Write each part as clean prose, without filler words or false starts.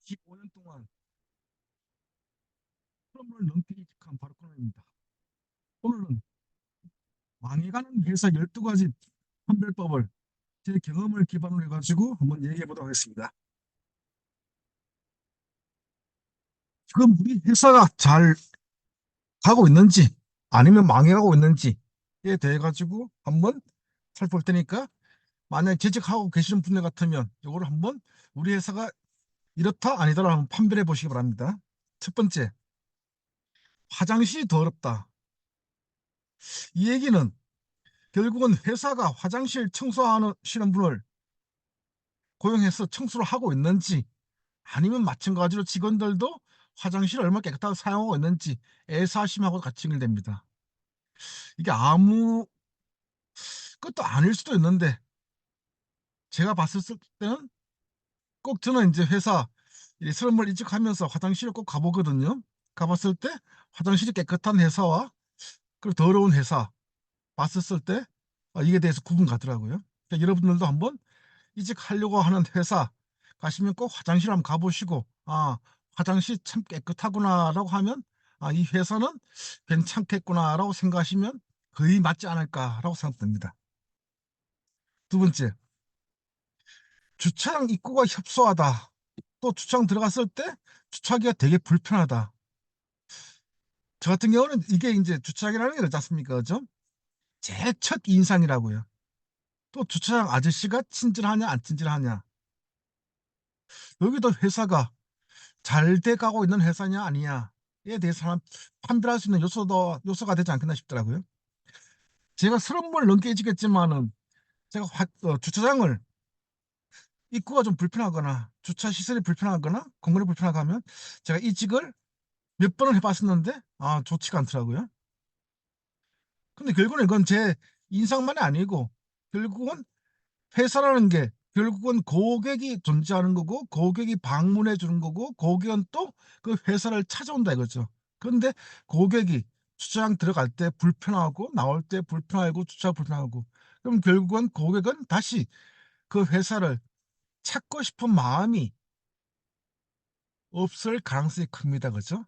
25년 동안 트럼프를 넘게 이직한 바로 코너입니다. 오늘은 망해가는 회사 12가지 판별법을 제 경험을 기반으로 해가지고 한번 얘기해 보도록 하겠습니다. 지금 우리 회사가 잘 가고 있는지 아니면 망해가고 있는지에 대해 가지고 한번 살펴볼 테니까 만약에 재직하고 계시는 분들 같으면 이거를 한번 우리 회사가 이렇다 아니다를 한번 판별해 보시기 바랍니다. 첫 번째, 화장실이 더럽다. 이 얘기는 결국은 회사가 화장실 청소하시는 분을 고용해서 청소를 하고 있는지 아니면 마찬가지로 직원들도 화장실을 얼마나 깨끗하게 사용하고 있는지 애사심하고 같이 연결됩니다. 이게 아무 것도 아닐 수도 있는데 제가 봤을 때는 꼭 저는 이제 회사 슬럼을 이직하면서 화장실을 꼭 가보거든요. 가봤을 때 화장실이 깨끗한 회사와 그리고 더러운 회사 봤었을 때 이게 대해서 구분 가더라고요. 그러니까 여러분들도 한번 이직하려고 하는 회사 가시면 꼭 화장실 한번 가보시고 화장실 참 깨끗하구나라고 하면 이 회사는 괜찮겠구나라고 생각하시면 거의 맞지 않을까라고 생각됩니다. 두 번째, 주차장 입구가 협소하다. 또 주차장 들어갔을 때 주차하기가 되게 불편하다. 저 같은 경우는 이게 이제 주차장이라는 게 그렇지 않습니까? 그죠? 제 첫 인상이라고요. 또 주차장 아저씨가 친절하냐 안 친절하냐. 여기도 회사가 잘 돼 가고 있는 회사냐 아니냐에 대해서 판별할 수 있는 요소가 되지 않겠나 싶더라고요. 제가 30번 넘게 지겠지만은 제가 주차장을 입구가 좀 불편하거나 주차 시설이 불편하거나 공간이 불편하고 하면 제가 이직을 몇 번을 해봤었는데 좋지가 않더라고요. 근데 결국은 이건 제 인상만이 아니고 결국은 회사라는 게 결국은 고객이 존재하는 거고 고객이 방문해 주는 거고 고객은 또 그 회사를 찾아온다 이거죠. 그런데 고객이 주차장 들어갈 때 불편하고 나올 때 불편하고 주차 불편하고 그럼 결국은 고객은 다시 그 회사를 찾고 싶은 마음이 없을 가능성이 큽니다. 그죠?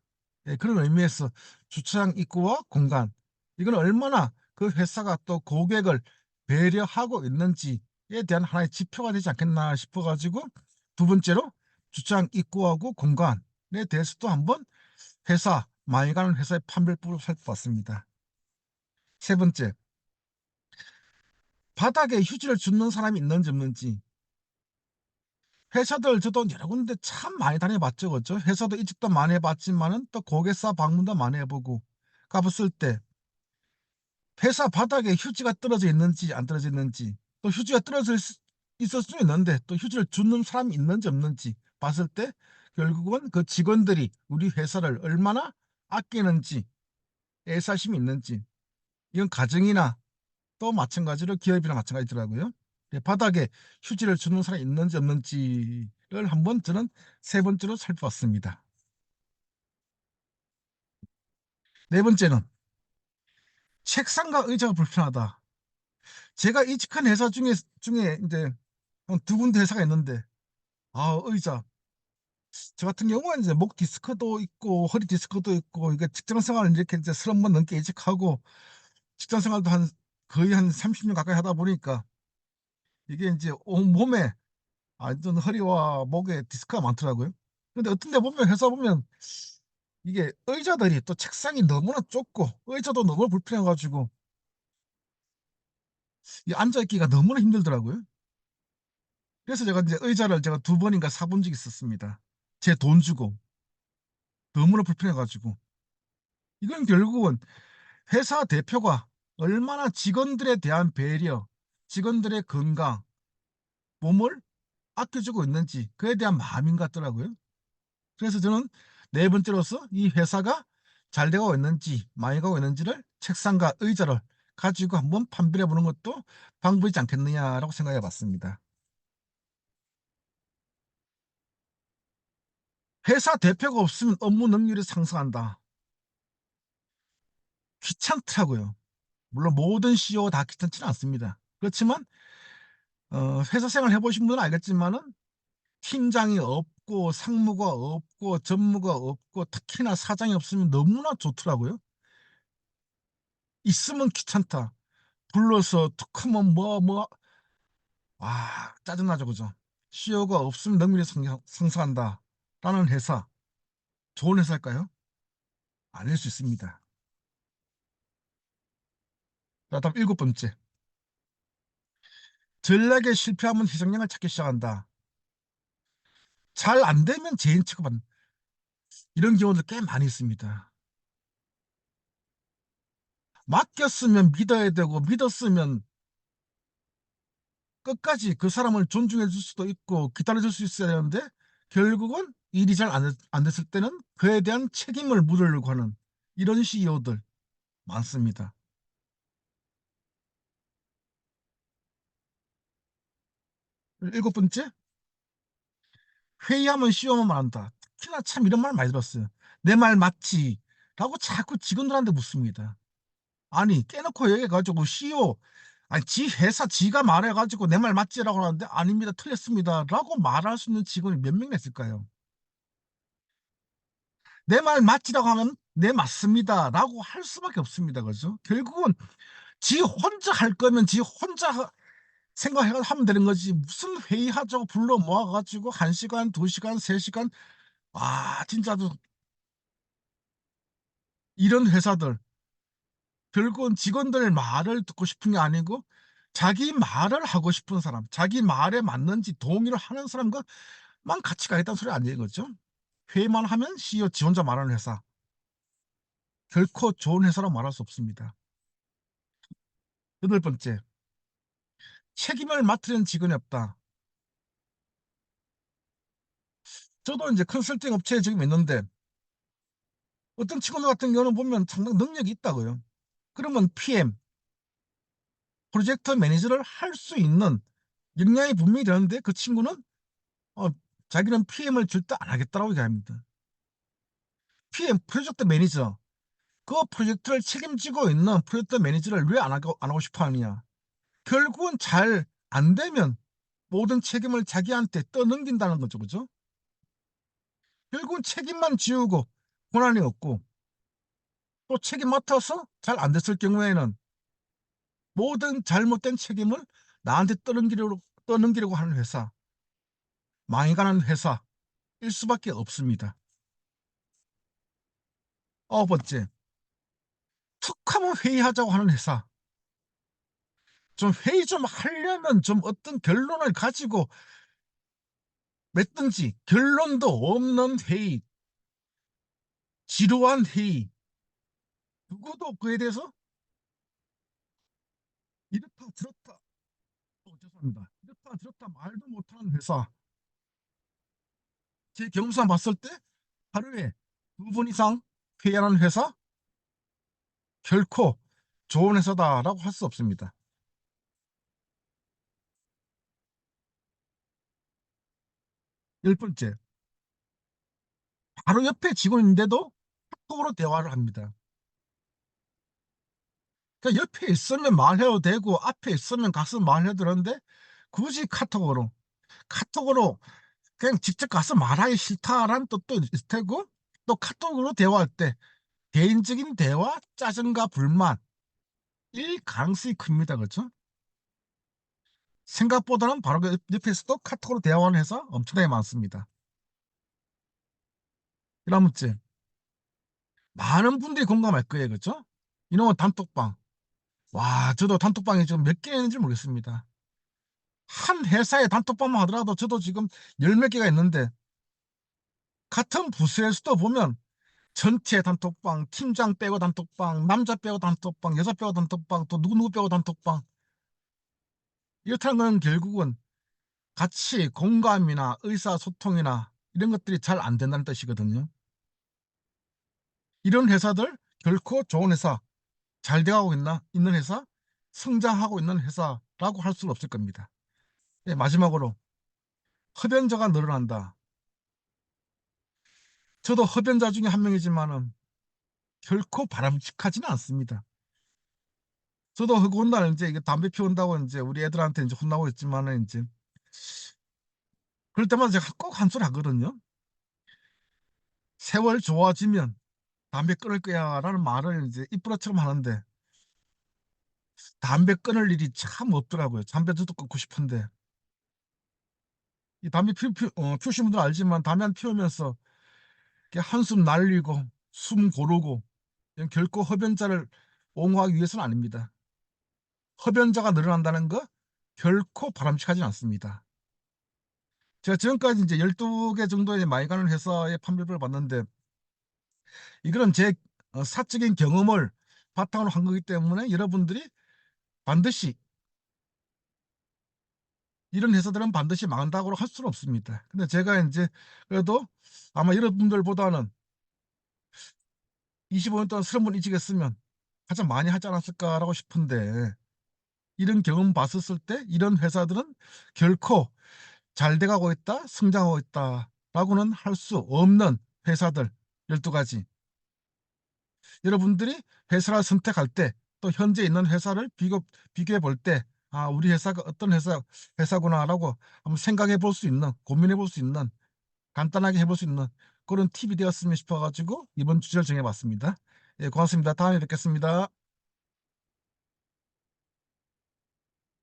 예, 그런 의미에서 주차장 입구와 공간 이건 얼마나 그 회사가 또 고객을 배려하고 있는지에 대한 하나의 지표가 되지 않겠나 싶어가지고 두 번째로 주차장 입구하고 공간에 대해서도 한번 많이 가는 회사의 판별법으로 살펴봤습니다. 세 번째, 바닥에 휴지를 줍는 사람이 있는지 없는지. 회사들 저도 여러 군데 참 많이 다녀봤죠. 그죠? 회사도 이직도 많이 해봤지만은 또 고객사 방문도 많이 해보고 가봤을 때 회사 바닥에 휴지가 떨어져 있는지 안 떨어져 있는지 또 휴지가 있을 수 있는데 또 휴지를 줍는 사람이 있는지 없는지 봤을 때 결국은 그 직원들이 우리 회사를 얼마나 아끼는지 애사심이 있는지 이건 가정이나 또 마찬가지로 기업이나 마찬가지더라고요. 바닥에 휴지를 주는 사람이 있는지 없는지를 한번 저는 세 번째로 살펴봤습니다. 네 번째는 책상과 의자가 불편하다. 제가 이직한 회사 중에 이제 두 군데 회사가 있는데 의자 저 같은 경우는 이제 목 디스크도 있고 허리 디스크도 있고 이게 직장 생활을 이렇게 이제 30번 넘게 이직하고 직장 생활도 거의 한 30년 가까이 하다 보니까 이게 이제 온 몸에 완전 허리와 목에 디스크가 많더라고요. 근데 어떤 데 보면 회사 보면 이게 의자들이 또 책상이 너무나 좁고 의자도 너무 불편해가지고 이 앉아있기가 너무나 힘들더라고요. 그래서 제가 이제 의자를 제가 두 번인가 사본 적이 있었습니다. 제 돈 주고 너무나 불편해가지고 이건 결국은 회사 대표가 얼마나 직원들에 대한 배려, 직원들의 건강, 몸을 아껴주고 있는지 그에 대한 마음인 것 같더라고요. 그래서 저는 네 번째로서 이 회사가 잘 되고 있는지 많이 가고 있는지를 책상과 의자를 가지고 한번 판별해 보는 것도 방법이지 않겠느냐라고 생각해 봤습니다. 회사 대표가 없으면 업무 능률이 상승한다. 귀찮더라고요. 물론 모든 CEO 다 귀찮지는 않습니다. 그렇지만 회사 생활 해보신 분은 알겠지만은 팀장이 없고 없고 상무가 없고 전무가 없고 특히나 사장이 없으면 너무나 좋더라고요. 있으면 귀찮다. 불러서 툭 하면 짜증나죠, 그죠? CEO가 없으면 능률이 상승한다. 라는 회사, 좋은 회사일까요? 아닐 수 있습니다. 자, 다음 7번째. 전략에 실패하면 희생양을 찾기 시작한다. 잘 안 되면 죄인 취급한 이런 경우들 꽤 많이 있습니다. 맡겼으면 믿어야 되고 믿었으면 끝까지 그 사람을 존중해 줄 수도 있고 기다려 줄 수 있어야 되는데 결국은 일이 잘 안 됐을 때는 그에 대한 책임을 물으려고 하는 이런 CEO들 많습니다. 7번째, 회의하면 CEO만 말한다. 특히나 참 이런 말 많이 들었어요. 내 말 맞지? 라고 자꾸 직원들한테 묻습니다. 아니 깨놓고 얘기해가지고 CEO, 아니 지 회사 지가 말해가지고 내 말 맞지라고 하는데 아닙니다, 틀렸습니다 라고 말할 수 있는 직원이 몇 명이나 있을까요? 내 말 맞지라고 하면 네 맞습니다 라고 할 수밖에 없습니다. 그죠? 결국은 지 혼자 할 거면 지 혼자 생각해서 하면 되는 거지, 무슨 회의하자고 불러 모아가지고 1시간 2시간 3시간. 진짜로 이런 회사들 결국은 직원들 말을 듣고 싶은 게 아니고 자기 말을 하고 싶은 사람, 자기 말에 맞는지 동의를 하는 사람과만 같이 가겠다는 소리 아니에요, 그죠? 회의만 하면 CEO 지 혼자 말하는 회사, 결코 좋은 회사라고 말할 수 없습니다. 8번째, 책임을 맡으려는 직원이 없다. 저도 이제 컨설팅 업체에 지금 있는데 어떤 직원들 같은 경우는 보면 상당 능력이 있다고요. 그러면 PM, 프로젝트 매니저를 할 수 있는 역량이 분명히 되는데 그 친구는 어, 자기는 PM을 절대 안 하겠다라고 얘기합니다. PM, 프로젝트 매니저, 그 프로젝트를 책임지고 있는 프로젝트 매니저를 왜 안 하고 싶어 하느냐. 결국은 잘 안 되면 모든 책임을 자기한테 떠넘긴다는 거죠. 그죠? 결국은 책임만 지우고 권한이 없고, 또 책임 맡아서 잘 안 됐을 경우에는 모든 잘못된 책임을 나한테 떠넘기려고 하는 회사, 망해가는 회사일 수밖에 없습니다. 9번째, 툭 하면 회의하자고 하는 회사. 좀 회의 좀 하려면 좀 어떤 결론을 가지고 맺든지, 결론도 없는 회의, 지루한 회의, 누구도 그에 대해서 이렇다 저렇다, 죄송합니다, 이렇다 저렇다 말도 못하는 회사, 제 경험상 봤을 때 하루에 2번 이상 회의하는 회사, 결코 좋은 회사다라고 할 수 없습니다. 10번째, 바로 옆에 직원인데도 카톡으로 대화를 합니다. 그러니까 옆에 있으면 말해도 되고 앞에 있으면 가서 말해도 되는데 굳이 카톡으로 그냥 직접 가서 말하기 싫다라는 뜻도 있을 테고, 또 카톡으로 대화할 때 개인적인 대화, 짜증과 불만일 가능성이 큽니다. 그렇죠? 생각보다는 바로 그 옆에서도 카톡으로 대화하는 회사 엄청나게 많습니다. 1번째, 많은 분들이 공감할 거예요. 그렇죠? 이놈의 단톡방. 저도 단톡방이 지금 몇 개 있는지 모르겠습니다. 한 회사의 단톡방만 하더라도 저도 지금 열 몇 개가 있는데, 같은 부서에서도 보면 전체 단톡방, 팀장 빼고 단톡방, 남자 빼고 단톡방, 여자 빼고 단톡방, 또 누구누구 빼고 단톡방. 이렇다는 건 결국은 같이 공감이나 의사소통이나 이런 것들이 잘 안 된다는 뜻이거든요. 이런 회사들 결코 좋은 회사, 잘 돼가고 있는 회사, 성장하고 있는 회사라고 할 수는 없을 겁니다. 네, 마지막으로 흡연자가 늘어난다. 저도 흡연자 중에 한 명이지만은 결코 바람직하지는 않습니다. 저도 훗날 이제 이게 담배 피운다고 이제 우리 애들한테 이제 혼나고 있지만은 이제 그럴 때마다 제가 꼭 한 소리 하거든요. 세월 좋아지면 담배 끊을 거야 라는 말을 이제 입버릇처럼 하는데 담배 끊을 일이 참 없더라고요. 담배도 끊고 싶은데. 이 담배 피우신 분들 알지만 담배 한 피우면서 이렇게 한숨 날리고 숨 고르고 이건 결코 흡연자를 옹호하기 위해서는 아닙니다. 흡연자가 늘어난다는 거 결코 바람직하지 않습니다. 제가 지금까지 이제 12개 정도의 마이가는 회사의 판매를 봤는데 이거는 제 사적인 경험을 바탕으로 한 거기 때문에 여러분들이 반드시 이런 회사들은 반드시 망한다고 할 수는 없습니다. 근데 제가 이제 그래도 아마 여러분들보다는 25년 동안 30번 이직했으면 가장 많이 하지 않았을까라고 싶은데 이런 경험 봤었을 때 이런 회사들은 결코 잘 돼가고 있다, 성장하고 있다라고는 할 수 없는 회사들 12가지. 여러분들이 회사를 선택할 때 또 현재 있는 회사를 비교해 볼 때, 아, 우리 회사가 어떤 회사구나라고 한번 생각해 볼 수 있는, 고민해 볼 수 있는, 간단하게 해볼 수 있는 그런 팁이 되었으면 싶어가지고 이번 주제를 정해봤습니다. 예, 고맙습니다. 다음에 뵙겠습니다.